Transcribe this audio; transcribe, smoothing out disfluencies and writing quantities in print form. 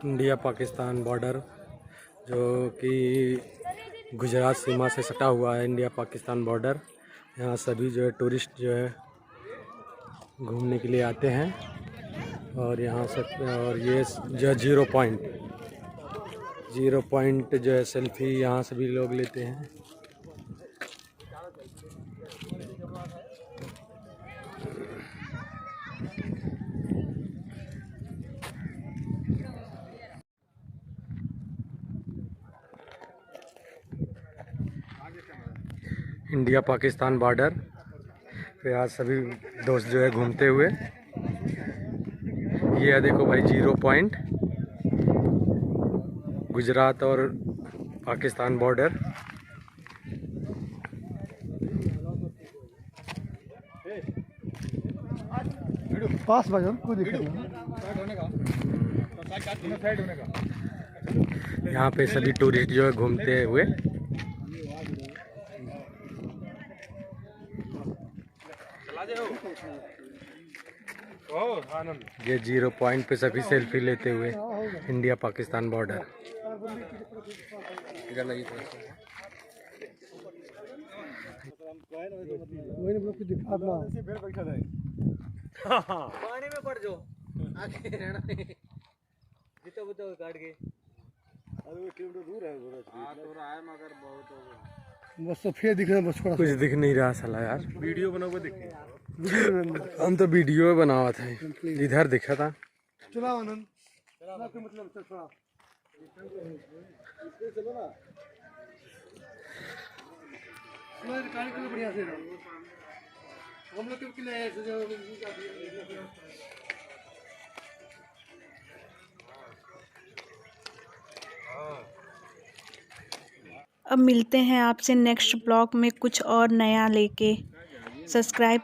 India Pakistan border जो कि गुजरात सीमा से सटा हुआ है। इंडिया पाकिस्तान बॉर्डर, यहाँ सभी जो है टूरिस्ट जो है घूमने के लिए आते हैं। और यहाँ से और ये जो जीरो पॉइंट जो है सेल्फी यहाँ सभी लोग लेते हैं। इंडिया पाकिस्तान बॉर्डर पे आज सभी दोस्त जो है घूमते हुए। ये है देखो भाई जीरो पॉइंट, गुजरात और पाकिस्तान बॉर्डर। पास भाई कोई दिक्कत नहीं। यहाँ पे सभी टूरिस्ट जो है घूमते हुए। ये जीरो पॉइंट पे सभी सेल्फी लेते हुए इंडिया पाकिस्तान बॉर्डर। पानी में पड़ जाओ आगे रहना जितना बुता काट के। अरे वो किलोमीटर दूर है तो रहा है मगर बहुत हो गया। बस सफेद दिख रहा है, बस कुछ दिख नहीं रहा साला यार। वीडियो बनाओ दिखे। हम तो वीडियो बनावा था, इधर दिखा था। चला आनंद चला के मतलब चल थोड़ा चलो ना मैं गाड़ी को बढ़िया से हम लोग के लिए ऐसे जो अब मिलते हैं आपसे नेक्स्ट ब्लॉग में कुछ और नया लेके। सब्सक्राइब